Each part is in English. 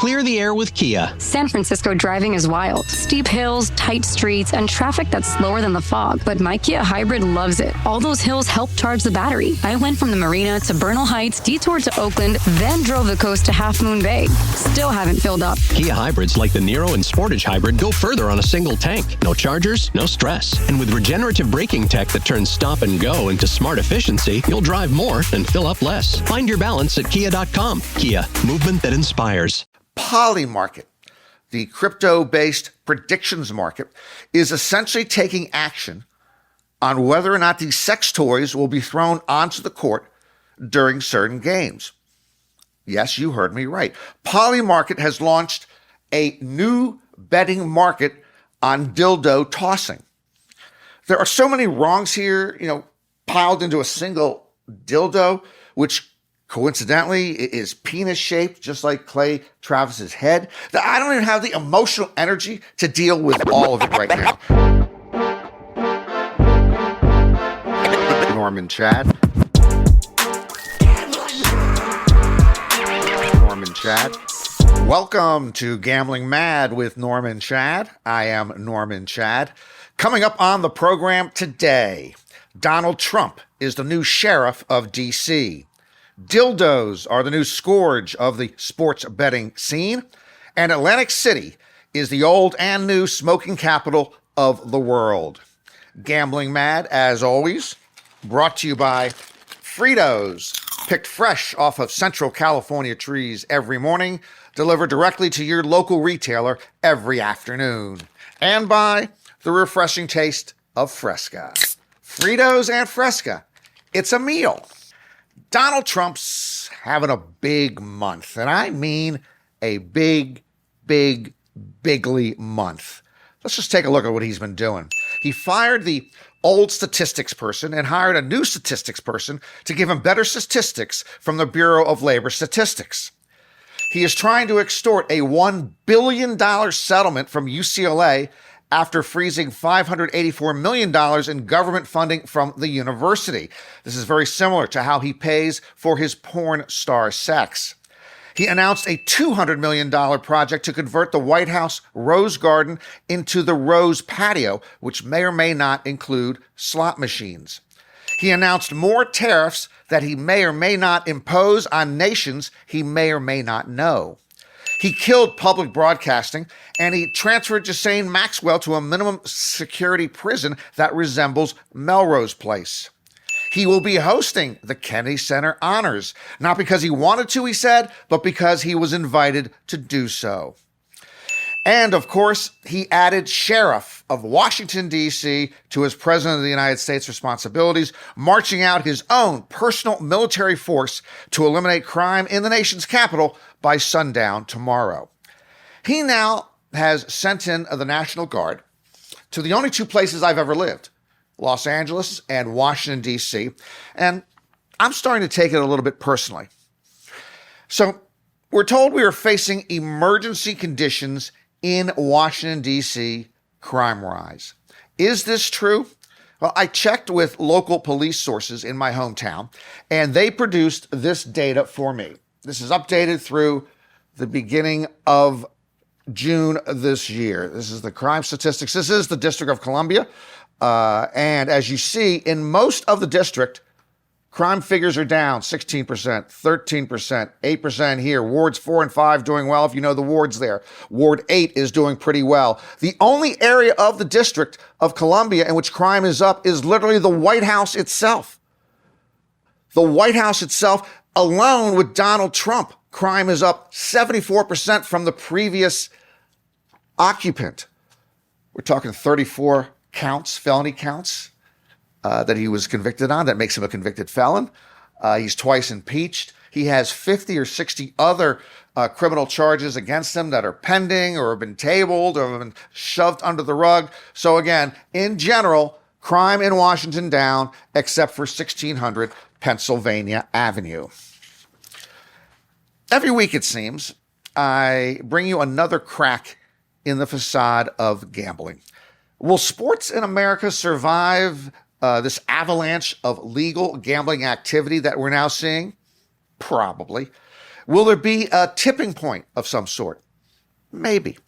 Clear the air with Kia. San Francisco driving is wild. Steep hills, tight streets, and traffic that's slower than the fog. But my Kia Hybrid loves it. All those hills help charge the battery. I went from the marina to Bernal Heights, detoured to Oakland, then drove the coast to Half Moon Bay. Still haven't filled up. Kia hybrids like the Niro and Sportage hybrid go further on a single tank. No chargers, no stress. And with regenerative braking tech that turns stop and go into smart efficiency, you'll drive more and fill up less. Find your balance at kia.com. Kia, movement that inspires. Polymarket, the crypto-based predictions market, is essentially taking action on whether or not these sex toys will be thrown onto the court during certain games. Yes, you heard me right. Polymarket has launched a new betting market on dildo tossing. There are so many wrongs here, piled into a single dildo, which coincidentally is penis-shaped, just like Clay Travis's head. I don't even have the emotional energy to deal with all of it right now. Norman Chad. Welcome to Gambling Mad with Norman Chad. I am Norman Chad. Coming up on the program today, Donald Trump is the new sheriff of D.C. Dildos are the new scourge of the sports betting scene. And Atlantic City is the old and new smoking capital of the world. Gambling Mad, as always, brought to you by Fritos, picked fresh off of Central California trees every morning, delivered directly to your local retailer every afternoon. And by the refreshing taste of Fresca. Fritos and Fresca. It's a meal. Donald Trump's having a big month, and I mean a bigly month. Let's just take a look at what he's been doing. He fired the old statistics person and hired a new statistics person to give him better statistics from the Bureau of Labor Statistics. He is trying to extort a $1 billion settlement from UCLA after freezing $584 million in government funding from the university. This is very similar to how he pays for his porn star sex. He announced a $200 million project to convert the White House Rose Garden into the Rose Patio, which may or may not include slot machines. He announced more tariffs that he may or may not impose on nations he may or may not know. He killed public broadcasting, and he transferred Ghislaine Maxwell to a minimum security prison that resembles Melrose Place. He will be hosting the Kennedy Center Honors, not because he wanted to, he said, but because he was invited to do so. And, of course, he added Sheriff of Washington, D.C. to his President of the United States responsibilities, marching out his own personal military force to eliminate crime in the nation's capital by sundown tomorrow. He now has sent in the National Guard to the only two places I've ever lived, Los Angeles and Washington, D.C., and I'm starting to take it a little bit personally. So we're told we are facing emergency conditions in Washington, D.C., crime rise. Is this true? Well, I checked with local police sources in my hometown, and they produced this data for me. This is updated through the beginning of June this year. This is the crime statistics. This is the District of Columbia. And as you see, in most of the district, crime figures are down 16%, 13%, 8% here. Wards 4 and 5 doing well, if you know the wards there. Ward 8 is doing pretty well. The only area of the District of Columbia in which crime is up is literally the White House itself. The White House itself, alone with Donald Trump, crime is up 74% from the previous occupant. We're talking 34 counts, felony counts, that he was convicted on. That makes him a convicted felon. He's twice impeached. He has 50 or 60 other criminal charges against him that are pending or have been tabled or have been shoved under the rug. So again, in general, crime in Washington down, except for 1600 Pennsylvania Avenue. Every week, it seems, I bring you another crack in the facade of gambling. Will sports in America survive this avalanche of legal gambling activity that we're now seeing? Probably. Will there be a tipping point of some sort? Maybe.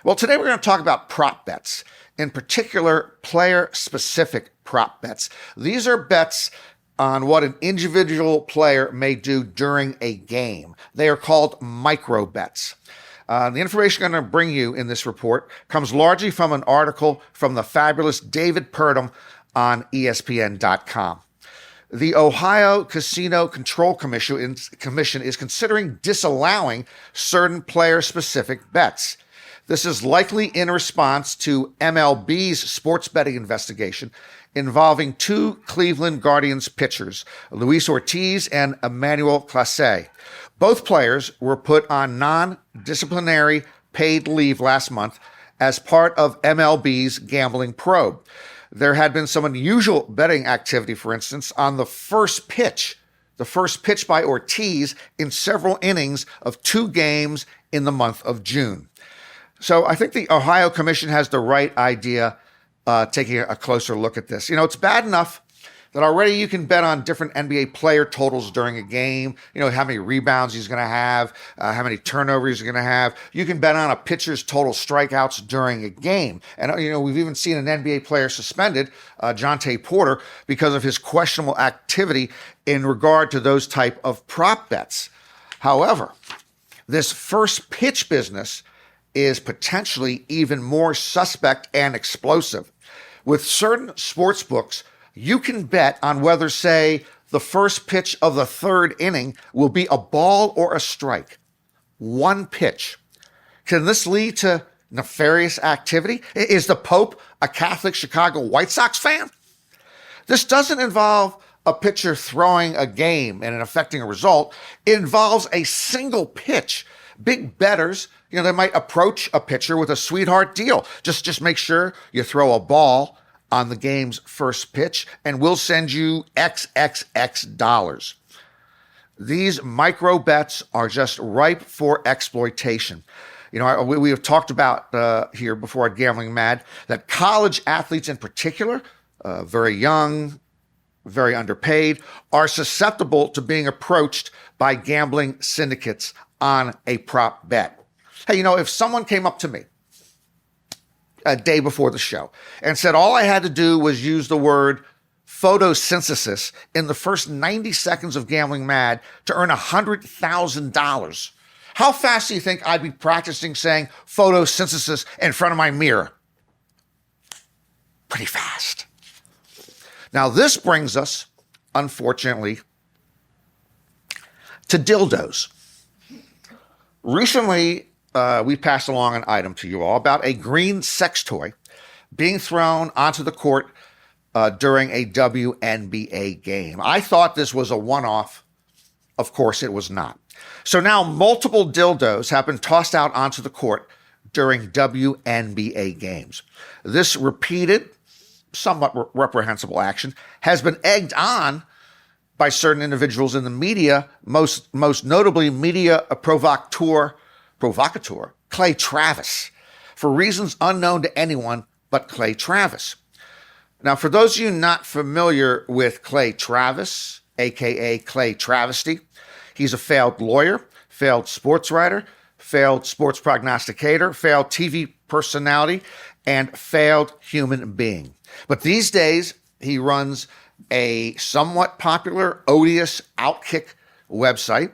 Well, today we're going to talk about prop bets, in particular player-specific prop bets. These are bets on what an individual player may do during a game. They are called micro bets. The information I'm going to bring you in this report comes largely from an article from the fabulous David Purdom on ESPN.com. The Ohio Casino Control Commission is considering disallowing certain player-specific bets. This is likely in response to MLB's sports betting investigation involving two Cleveland Guardians pitchers, Luis Ortiz and Emmanuel Clase. Both players were put on non-disciplinary paid leave last month as part of MLB's gambling probe. There had been some unusual betting activity, for instance, on the first pitch by Ortiz in several innings of two games in the month of June. So I think the Ohio Commission has the right idea taking a closer look at this. It's bad enough that already you can bet on different NBA player totals during a game, how many rebounds he's going to have, how many turnovers he's going to have. You can bet on a pitcher's total strikeouts during a game. And, we've even seen an NBA player suspended, Jonte Porter, because of his questionable activity in regard to those type of prop bets. However, this first pitch business is potentially even more suspect and explosive. With certain sports books, you can bet on whether, say, the first pitch of the third inning will be a ball or a strike. One pitch. Can this lead to nefarious activity? Is the Pope a Catholic Chicago White Sox fan? This doesn't involve a pitcher throwing a game and affecting a result. It involves a single pitch. Big bettors, they might approach a pitcher with a sweetheart deal. Just make sure you throw a ball on the game's first pitch, and we'll send you XXX dollars. These micro bets are just ripe for exploitation. We have talked about here before at Gambling Mad that college athletes in particular, very young, very underpaid, are susceptible to being approached by gambling syndicates on a prop bet. Hey, if someone came up to me a day before the show and said all I had to do was use the word photosynthesis in the first 90 seconds of Gambling Mad to earn $100,000, how fast do you think I'd be practicing saying photosynthesis in front of my mirror? Pretty fast. Now, this brings us, unfortunately, to dildos. Recently, we passed along an item to you all about a green sex toy being thrown onto the court during a WNBA game. I thought this was a one-off. Of course, it was not. So now multiple dildos have been tossed out onto the court during WNBA games. This repeated, somewhat reprehensible action has been egged on by certain individuals in the media, most notably media provocateur Clay Travis, for reasons unknown to anyone but Clay Travis. Now, for those of you not familiar with Clay Travis, aka Clay Travesty, he's a failed lawyer, failed sports writer, failed sports prognosticator, failed TV personality, and failed human being. But these days, he runs a somewhat popular, odious Outkick website,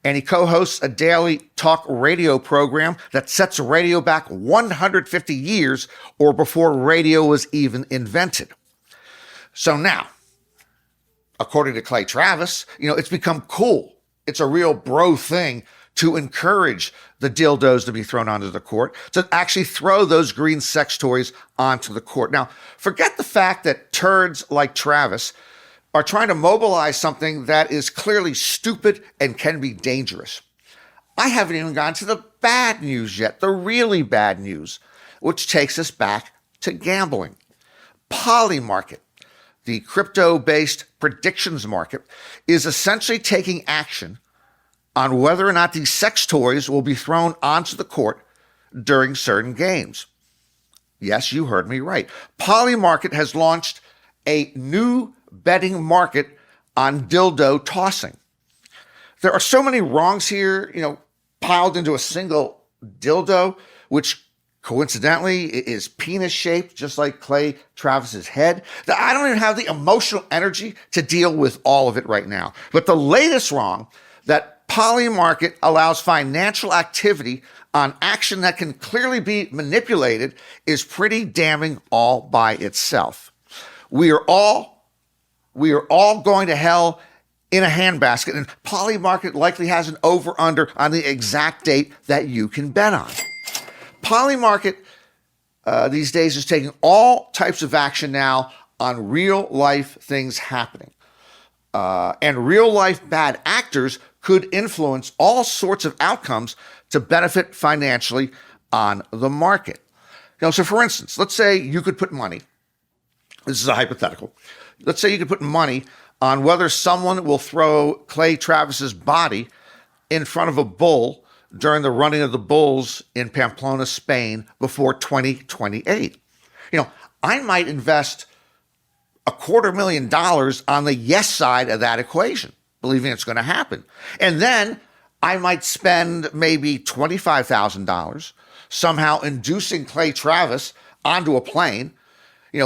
and he co-hosts a daily talk radio program that sets radio back 150 years or before radio was even invented. So now, according to Clay Travis, it's become cool. It's a real bro thing to encourage the dildos to be thrown onto the court, to actually throw those green sex toys onto the court. Now, forget the fact that turds like Travis are trying to mobilize something that is clearly stupid and can be dangerous. I haven't even gotten to the bad news yet, the really bad news, which takes us back to gambling. Polymarket, the crypto-based predictions market, is essentially taking action on whether or not these sex toys will be thrown onto the court during certain games. Yes, you heard me right. Polymarket has launched a new betting market on dildo tossing. There are so many wrongs here, piled into a single dildo, which coincidentally is penis shaped, just like Clay Travis's head, that I don't even have the emotional energy to deal with all of it right now. But the latest wrong, that Poly Market allows financial activity on action that can clearly be manipulated, is pretty damning all by itself. We are all going to hell in a handbasket, and Poly Market likely has an over-under on the exact date that you can bet on. Poly Market these days is taking all types of action now on real-life things happening. And real-life bad actors could influence all sorts of outcomes to benefit financially on the market. So for instance, let's say you could put money, this is a hypothetical, let's say you could put money on whether someone will throw Clay Travis's body in front of a bull during the running of the bulls in Pamplona, Spain before 2028. I might invest $250,000 on the yes side of that equation, believing it's going to happen. And then I might spend maybe $25,000 somehow inducing Clay Travis onto a plane,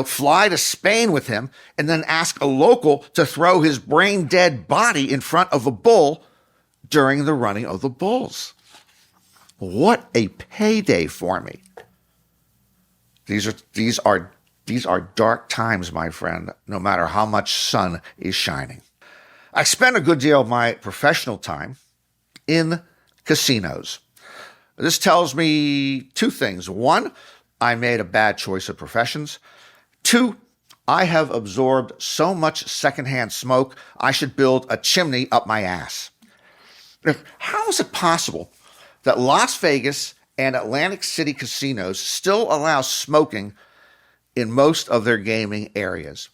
fly to Spain with him, and then ask a local to throw his brain-dead body in front of a bull during the running of the bulls. What a payday for me. These are dark times, my friend, no matter how much sun is shining. I spend a good deal of my professional time in casinos. This tells me two things. One, I made a bad choice of professions. Two, I have absorbed so much secondhand smoke, I should build a chimney up my ass. How is it possible that Las Vegas and Atlantic City casinos still allow smoking in most of their gaming areas?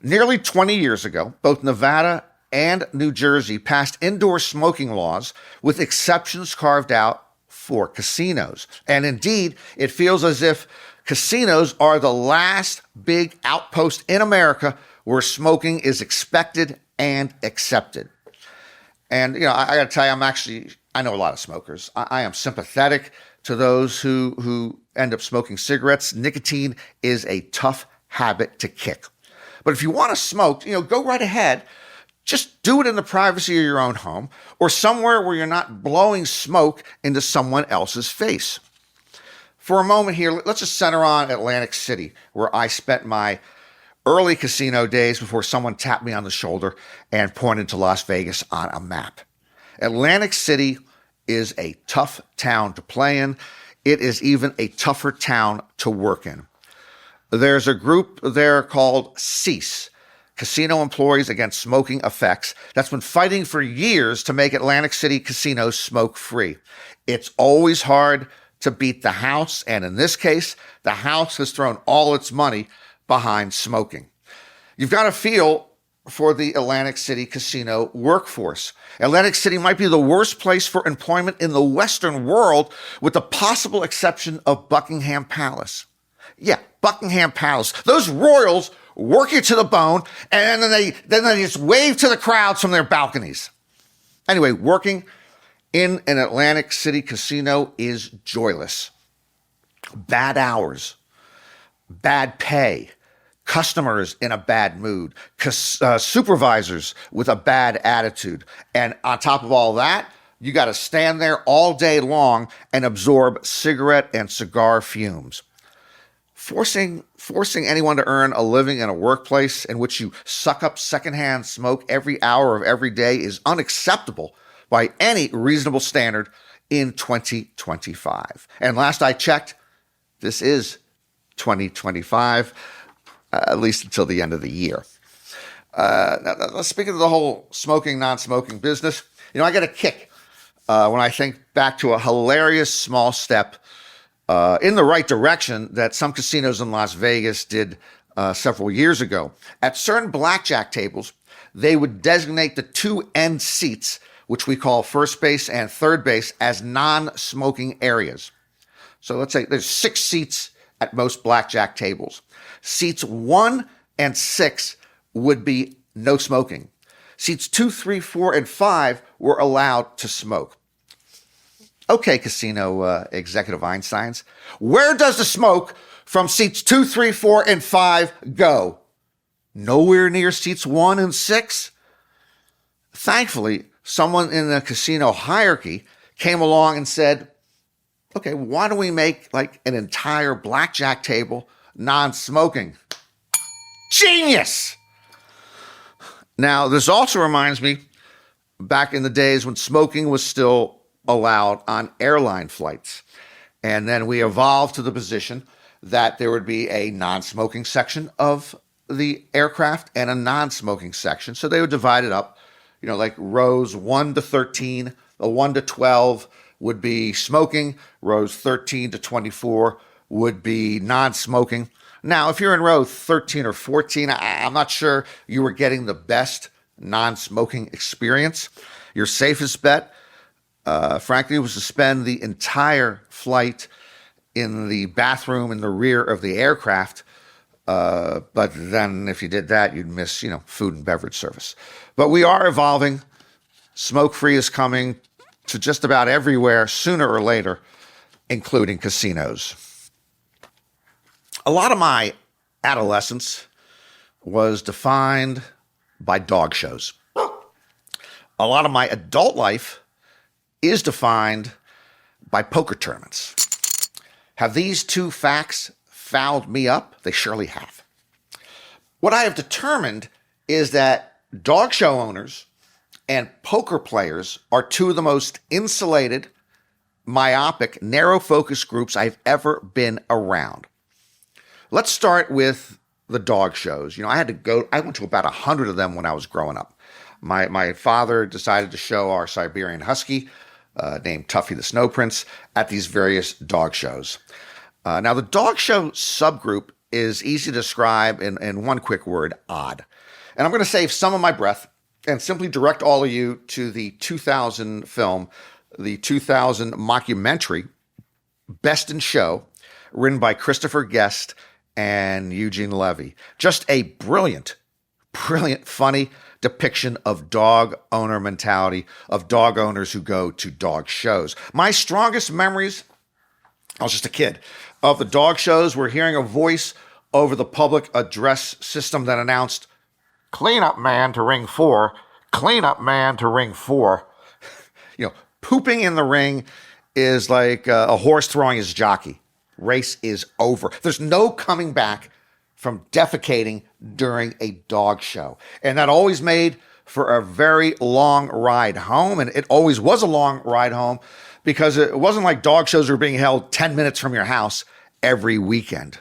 Nearly 20 years ago, both Nevada and New Jersey passed indoor smoking laws with exceptions carved out for casinos. And indeed, it feels as if casinos are the last big outpost in America where smoking is expected and accepted. And, I got to tell you, I know a lot of smokers. I am sympathetic to those who end up smoking cigarettes. Nicotine is a tough habit to kick. But if you want to smoke, go right ahead. Just do it in the privacy of your own home or somewhere where you're not blowing smoke into someone else's face. For a moment here, let's just center on Atlantic City, where I spent my early casino days before someone tapped me on the shoulder and pointed to Las Vegas on a map. Atlantic City is a tough town to play in. It is even a tougher town to work in. There's a group there called CEASE, Casino Employees Against Smoking Effects, that's been fighting for years to make Atlantic City casinos smoke-free. It's always hard to beat the House, and in this case, the House has thrown all its money behind smoking. You've got to feel for the Atlantic City casino workforce. Atlantic City might be the worst place for employment in the Western world, with the possible exception of Buckingham Palace. Yeah, Buckingham Palace. Those royals work you to the bone, and then they just wave to the crowds from their balconies. Anyway, working in an Atlantic City casino is joyless. Bad hours, bad pay, customers in a bad mood, supervisors with a bad attitude. And on top of all that, you got to stand there all day long and absorb cigarette and cigar fumes. Forcing anyone to earn a living in a workplace in which you suck up secondhand smoke every hour of every day is unacceptable by any reasonable standard in 2025. And last I checked, this is 2025, at least until the end of the year. Now, speaking of the whole smoking, non-smoking business, I get a kick when I think back to a hilarious small step in the right direction that some casinos in Las Vegas did several years ago. At certain blackjack tables, they would designate the two end seats, which we call first base and third base, as non-smoking areas. So let's say there's 6 seats at most blackjack tables. Seats 1 and 6 would be no smoking. Seats 2, 3, 4, and 5 were allowed to smoke. Okay, casino executive Einsteins, where does the smoke from seats 2, 3, 4, and 5 go? Nowhere near seats 1 and 6? Thankfully, someone in the casino hierarchy came along and said, okay, why don't we make like an entire blackjack table non-smoking? Genius! Now, this also reminds me back in the days when smoking was still allowed on airline flights. And then we evolved to the position that there would be a non-smoking section of the aircraft and a non-smoking section. So they would divide it up, like rows 1 to 13, 1 to 12 would be smoking, rows 13 to 24 would be non-smoking. Now, if you're in row 13 or 14, I'm not sure you were getting the best non-smoking experience. Your safest bet, frankly, was to spend the entire flight in the bathroom in the rear of the aircraft. But then if you did that, you'd miss, food and beverage service. But we are evolving. Smoke-free is coming to just about everywhere sooner or later, including casinos. A lot of my adolescence was defined by dog shows. A lot of my adult life is defined by poker tournaments. Have these two facts fouled me up? They surely have. What I have determined is that dog show owners and poker players are two of the most insulated, myopic, narrow-focused groups I've ever been around. Let's start with the dog shows. I went to about 100 of them when I was growing up. My father decided to show our Siberian Husky, named Tuffy the Snow Prince, at these various dog shows. Now, the dog show subgroup is easy to describe in one quick word: odd. And I'm going to save some of my breath and simply direct all of you to the 2000 film, the 2000 mockumentary, Best in Show, written by Christopher Guest and Eugene Levy. Just a brilliant, funny depiction of dog owner mentality, of dog owners who go to dog shows. My strongest memories, I was just a kid, of the dog shows were hearing a voice over the public address system that announced, "Clean up man to ring 4, clean up man to ring 4. Pooping in the ring is like a horse throwing his jockey. Race is over. There's no coming back from defecating during a dog show. And that always made for a very long ride home. And it always was a long ride home because it wasn't like dog shows were being held 10 minutes from your house every weekend.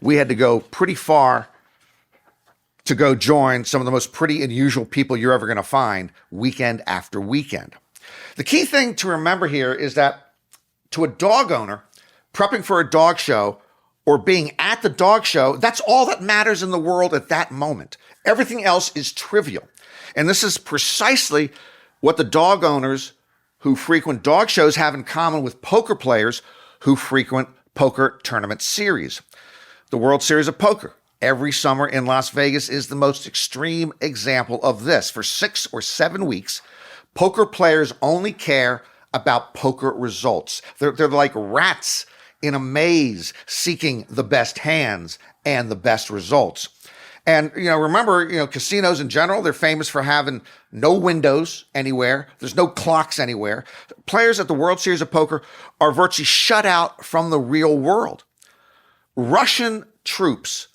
We had to go pretty far to go join some of the most pretty and usual people you're ever going to find weekend after weekend. The key thing to remember here is that to a dog owner, prepping for a dog show or being at the dog show, that's all that matters in the world at that moment. Everything else is trivial. And this is precisely what the dog owners who frequent dog shows have in common with poker players who frequent poker tournament series. The World Series of Poker every summer in Las Vegas is the most extreme example of this. For 6 or 7 weeks, poker players only care about poker results. They're like rats in a maze seeking the best hands and the best results. And, remember, casinos in general, they're famous for having no windows anywhere. There's no clocks anywhere. Players at the World Series of Poker are virtually shut out from the real world. Russian troops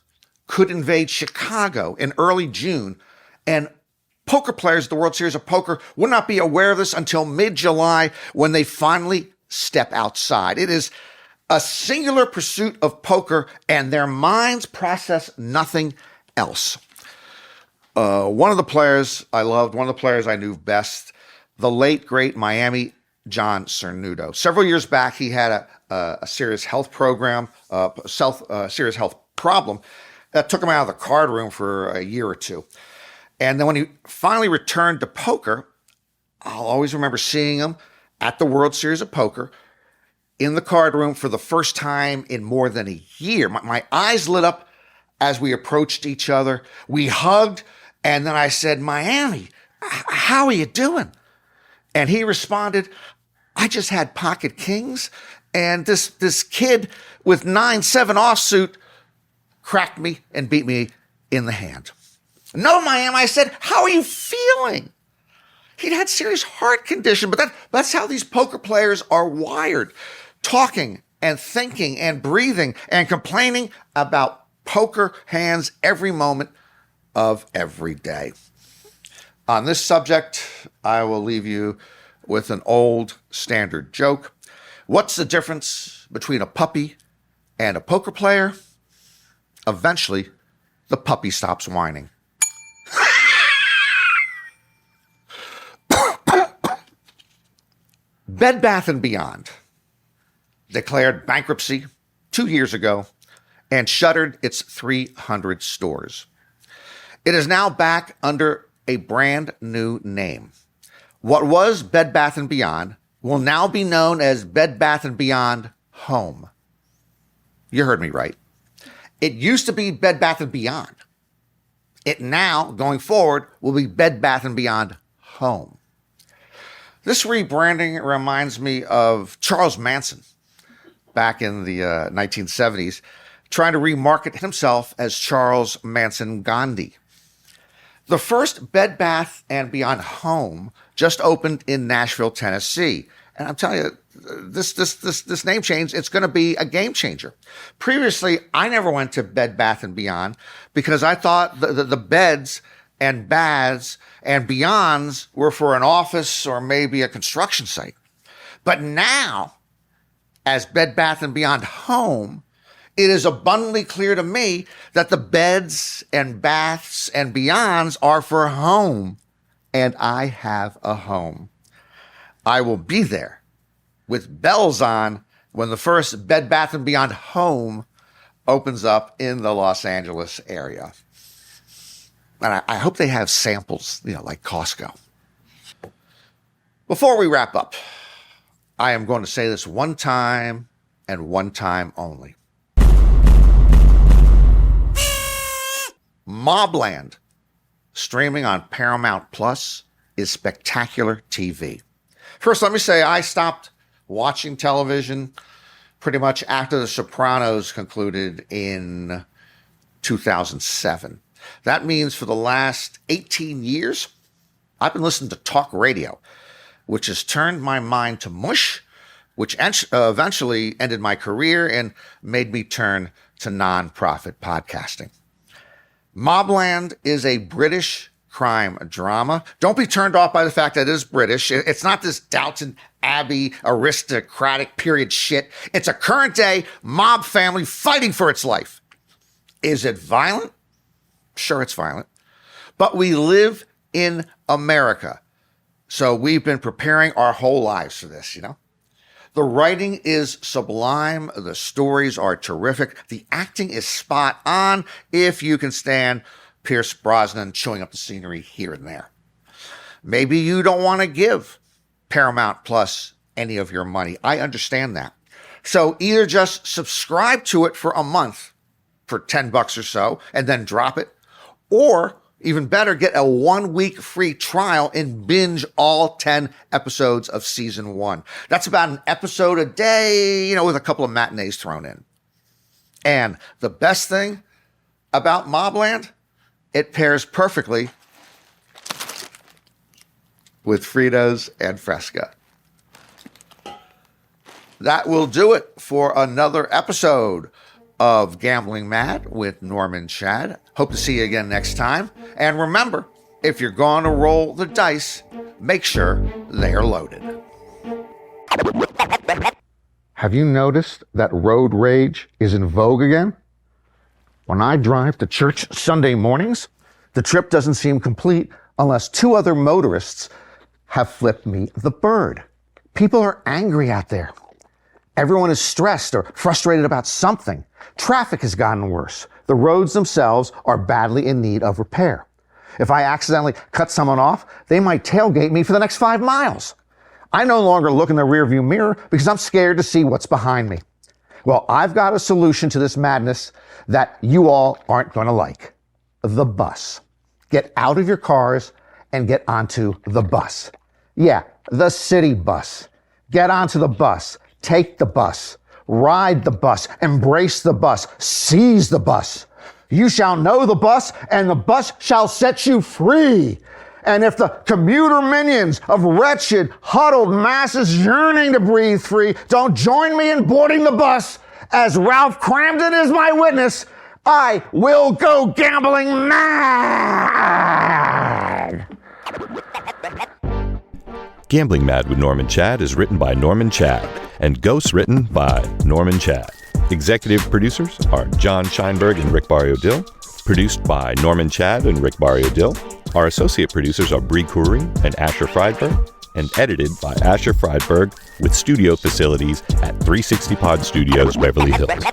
could invade Chicago in early June, and poker players at the World Series of Poker would not be aware of this until mid-July when they finally step outside. It is a singular pursuit of poker, and their minds process nothing else. One of the players I loved, one of the players I knew best, the late, great Miami John Cernuto. Several years back, he had a serious health program, serious health problem that took him out of the card room for a year or two. And then when he finally returned to poker, I'll always remember seeing him at the World Series of Poker in the card room for the first time in more than a year. My eyes lit up as we approached each other. We hugged, and then I said, "Miami, how are you doing? And he responded, I just had pocket kings, and this kid with 9-7 offsuit cracked me and beat me in the hand. No, ma'am, I said, how are you feeling? He'd had serious heart condition, but that's how these poker players are wired. Talking and thinking and breathing and complaining about poker hands every moment of every day. On this subject, I will leave you with an old standard joke. What's the difference between a puppy and a poker player? Eventually, the puppy stops whining. Bed Bath & Beyond declared bankruptcy 2 years ago and shuttered its 300 stores. It is now back under a brand new name. What was Bed Bath & Beyond will now be known as Bed Bath & Beyond Home. You heard me right. It used to be Bed Bath & Beyond. It now, going forward, will be Bed Bath & Beyond Home. This rebranding reminds me of Charles Manson back in the 1970s, trying to remarket himself as Charles Manson Gandhi. The first Bed Bath & Beyond Home just opened in Nashville, Tennessee. And I'm telling you, this name change, it's going to be a game changer. Previously, I never went to Bed Bath & Beyond because I thought the beds and baths and beyonds were for an office or maybe a construction site. But now, as Bed Bath & Beyond Home, it is abundantly clear to me that the beds and baths and beyonds are for home, and I have a home. I will be there with bells on when the first Bed Bath & Beyond Home opens up in the Los Angeles area. And I hope they have samples, like Costco. Before we wrap up, I am going to say this one time and one time only. Mobland, streaming on Paramount Plus, is spectacular TV. First, let me say I stopped watching television pretty much after The Sopranos concluded in 2007. That means for the last 18 years, I've been listening to talk radio, which has turned my mind to mush, which eventually ended my career and made me turn to nonprofit podcasting. Mobland is a British crime drama. Don't be turned off by the fact that it is British. It's not this Downton Abbey aristocratic period shit. It's a current day mob family fighting for its life. Is it violent? Sure, it's violent. But we live in America. So we've been preparing our whole lives for this, The writing is sublime. The stories are terrific. The acting is spot on if you can stand Pierce Brosnan chewing up the scenery here and there. Maybe you don't want to give Paramount Plus any of your money. I understand that. So either just subscribe to it for a month for $10 or so and then drop it, or even better, get a 1-week free trial and binge all 10 episodes of season 1. That's about an episode a day, with a couple of matinees thrown in. And the best thing about Mobland, it pairs perfectly with Fritos and Fresca. That will do it for another episode of Gambling Mad with Norman Chad. Hope to see you again next time. And remember, if you're going to roll the dice, make sure they are loaded. Have you noticed that road rage is in vogue again? When I drive to church Sunday mornings, the trip doesn't seem complete unless 2 other motorists have flipped me the bird. People are angry out there. Everyone is stressed or frustrated about something. Traffic has gotten worse. The roads themselves are badly in need of repair. If I accidentally cut someone off, they might tailgate me for the next 5 miles. I no longer look in the rearview mirror because I'm scared to see what's behind me. Well, I've got a solution to this madness that you all aren't going to like. The bus. Get out of your cars and get onto the bus. Yeah, the city bus. Get onto the bus. Take the bus. Ride the bus. Embrace the bus. Seize the bus. You shall know the bus, and the bus shall set you free. And if the commuter minions of wretched, huddled masses yearning to breathe free don't join me in boarding the bus, as Ralph Cramden is my witness, I will go gambling mad. Gambling Mad with Norman Chad is written by Norman Chad and ghost-written by Norman Chad. Executive producers are John Scheinberg and Rick Barrio-Dill. Produced by Norman Chad and Rick Barrio-Dill. Our associate producers are Bree Coury and Asher Friedberg, and edited by Asher Friedberg with studio facilities at 360 Pod Studios, Beverly Hills.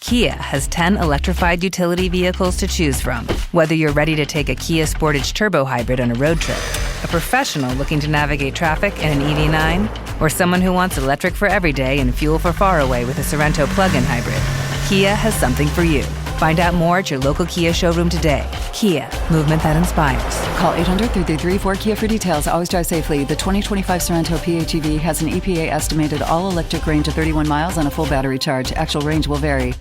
Kia has 10 electrified utility vehicles to choose from. Whether you're ready to take a Kia Sportage Turbo Hybrid on a road trip, a professional looking to navigate traffic in an EV9, or someone who wants electric for every day and fuel for far away with a Sorento plug-in hybrid, Kia has something for you. Find out more at your local Kia showroom today. Kia, movement that inspires. Call 800-333-4KIA for details. Always drive safely. The 2025 Sorento PHEV has an EPA estimated all-electric range of 31 miles on a full battery charge. Actual range will vary.